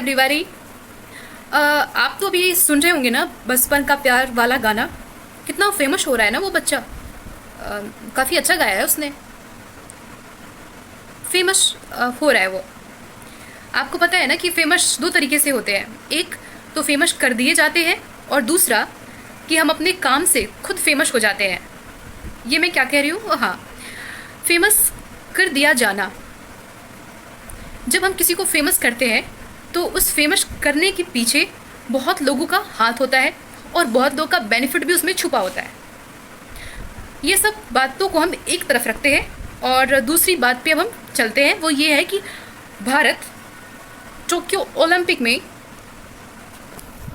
Everybody. आप तो अभी सुन रहे होंगे ना बचपन का प्यार वाला गाना। कितना फेमस हो रहा है ना वो बच्चा। काफ़ी अच्छा गाया है उसने। फेमस हो रहा है वो। आपको पता है ना कि फेमस दो तरीके से होते हैं। एक तो फेमस कर दिए जाते हैं और दूसरा कि हम अपने काम से खुद फेमस हो जाते हैं। ये मैं क्या कह रही हूँ? हाँ, फेमस कर दिया जाना। जब हम किसी को फेमस करते हैं तो उस फेमस करने के पीछे बहुत लोगों का हाथ होता है और बहुत लोगों का बेनिफिट भी उसमें छुपा होता है। ये सब बातों को हम एक तरफ रखते हैं और दूसरी बात पे अब हम चलते हैं। वो ये है कि भारत टोक्यो ओलंपिक में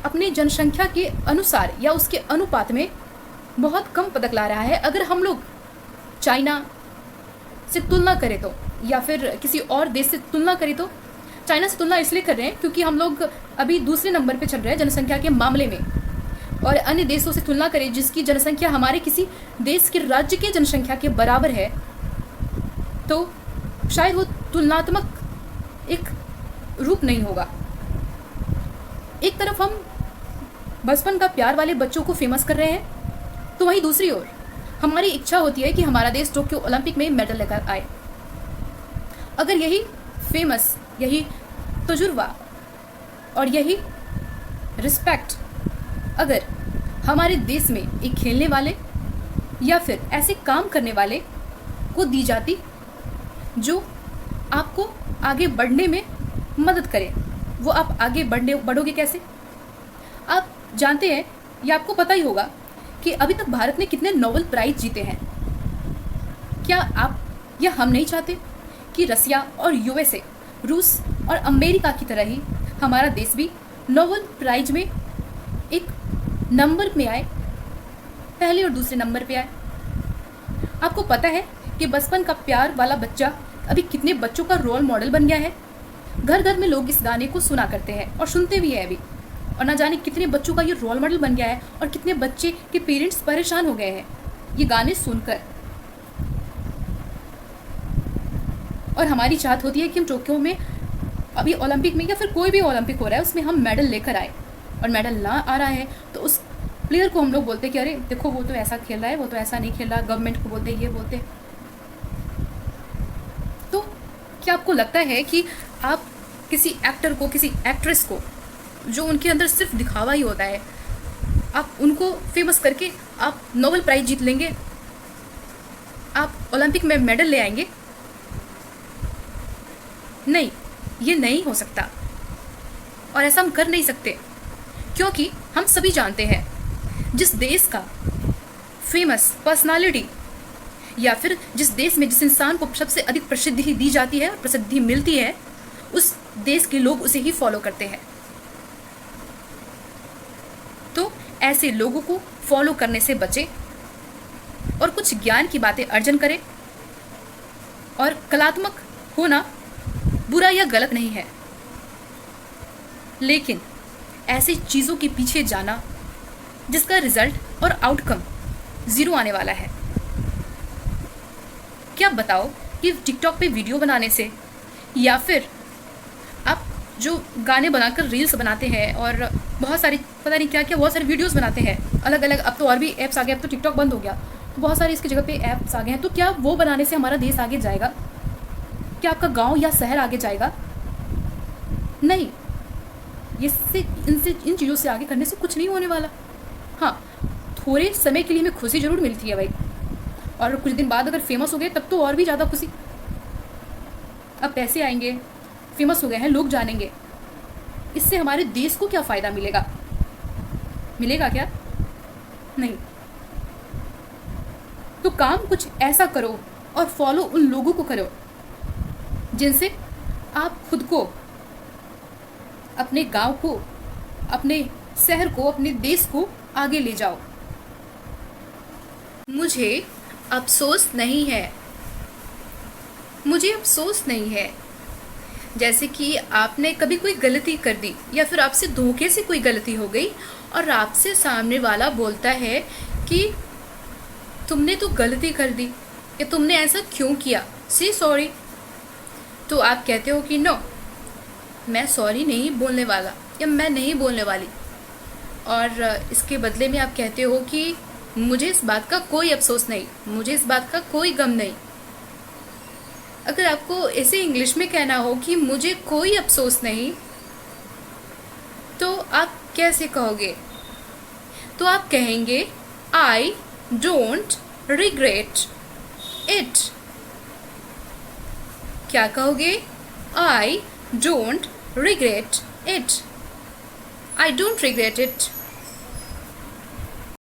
अपनी जनसंख्या के अनुसार या उसके अनुपात में बहुत कम पदक ला रहा है। अगर हम लोग चाइना से तुलना करें तो, या फिर किसी और देश से तुलना करें तो, चाइना से तुलना इसलिए कर रहे हैं क्योंकि हम लोग अभी दूसरे नंबर पे चल रहे हैं जनसंख्या के मामले में। और अन्य देशों से तुलना करें जिसकी जनसंख्या हमारे किसी देश के राज्य की जनसंख्या के बराबर है, तो शायद वो तुलनात्मक एक रूप नहीं होगा। एक तरफ हम बचपन का प्यार वाले बच्चों को फेमस कर रहे हैं, तो वहीं दूसरी ओर हमारी इच्छा होती है कि हमारा देश टोक्यो ओलंपिक में मेडल लेकर आए। अगर यही फेमस, यही तजुर्बा और यही रिस्पेक्ट अगर हमारे देश में एक खेलने वाले या फिर ऐसे काम करने वाले को दी जाती जो आपको आगे बढ़ने में मदद करे, वो आप आगे बढ़ोगे कैसे? आप जानते हैं या आपको पता ही होगा कि अभी तक भारत ने कितने नोबेल प्राइज जीते हैं। क्या आप या हम नहीं चाहते कि रसिया और यूएसए, रूस और अमेरिका की तरह ही हमारा देश भी नोबेल प्राइज में एक नंबर में आए, पहले और दूसरे नंबर पे आए? आपको पता है कि बचपन का प्यार वाला बच्चा अभी कितने बच्चों का रोल मॉडल बन गया है? घर घर में लोग इस गाने को सुना करते हैं और सुनते भी हैं अभी। और ना जाने कितने बच्चों का ये रोल मॉडल बन गया है और कितने बच्चे के पेरेंट्स परेशान हो गए हैं ये गाने सुनकर। और हमारी चाहत होती है कि हम टोक्यो में अभी ओलंपिक में या फिर कोई भी ओलंपिक हो रहा है उसमें हम मेडल लेकर आए, और मेडल ना आ रहा है तो उस प्लेयर को हम लोग बोलते कि अरे देखो वो तो ऐसा खेल रहा है, वो तो ऐसा नहीं खेल रहा। गवर्नमेंट को बोलते, ये बोलते। तो क्या आपको लगता है कि आप किसी एक्टर को, किसी एक्ट्रेस को, जो उनके अंदर सिर्फ दिखावा ही होता है, आप उनको फेमस करके आप नोबेल प्राइज जीत लेंगे, आप ओलंपिक में मेडल ले आएंगे? नहीं, ये नहीं हो सकता और ऐसा हम कर नहीं सकते, क्योंकि हम सभी जानते हैं जिस देश का फेमस पर्सनालिटी या फिर जिस देश में जिस इंसान को सबसे अधिक प्रसिद्धि दी जाती है, प्रसिद्धि मिलती है, उस देश के लोग उसे ही फॉलो करते हैं। तो ऐसे लोगों को फॉलो करने से बचें और कुछ ज्ञान की बातें अर्जन करें। और कलात्मक होना बुरा या गलत नहीं है, लेकिन ऐसी चीज़ों के पीछे जाना जिसका रिजल्ट और आउटकम ज़ीरो आने वाला है। क्या बताओ कि टिकटॉक पे वीडियो बनाने से, या फिर आप जो गाने बनाकर रील्स बनाते हैं और बहुत सारी पता नहीं क्या क्या बहुत सारे वीडियोस बनाते हैं अलग अलग, अब तो और भी ऐप्स आ गए, अब तो टिकटॉक बंद हो गया तो बहुत सारी इसकी जगह पे ऐप्स आ गए हैं, तो क्या वो बनाने से हमारा देश आगे जाएगा? क्या आपका गांव या शहर आगे जाएगा? नहीं, इन चीज़ों से आगे करने से कुछ नहीं होने वाला। हाँ, थोड़े समय के लिए हमें खुशी ज़रूर मिलती है भाई, और कुछ दिन बाद अगर फेमस हो गए तब तो और भी ज़्यादा खुशी। अब पैसे आएंगे, फेमस हो गए हैं, लोग जानेंगे, इससे हमारे देश को क्या फ़ायदा मिलेगा? मिलेगा क्या? नहीं। तो काम कुछ ऐसा करो और फॉलो उन लोगों को करो जिनसे आप खुद को, अपने गांव को, अपने शहर को, अपने देश को आगे ले जाओ। मुझे अफसोस नहीं है, मुझे अफसोस नहीं है जैसे कि आपने कभी कोई गलती कर दी या फिर आपसे धोखे से कोई गलती हो गई और आपसे सामने वाला बोलता है कि तुमने तो गलती कर दी या तुमने ऐसा क्यों किया, से सॉरी। तो आप कहते हो कि नो, मैं सॉरी नहीं बोलने वाला या मैं नहीं बोलने वाली, और इसके बदले में आप कहते हो कि मुझे इस बात का कोई अफसोस नहीं, मुझे इस बात का कोई गम नहीं। अगर आपको ऐसे इंग्लिश में कहना हो कि मुझे कोई अफसोस नहीं, तो आप कैसे कहोगे? तो आप कहेंगे आई डोंट रिग्रेट इट। क्या कहोगे? I don't regret it. I don't regret it.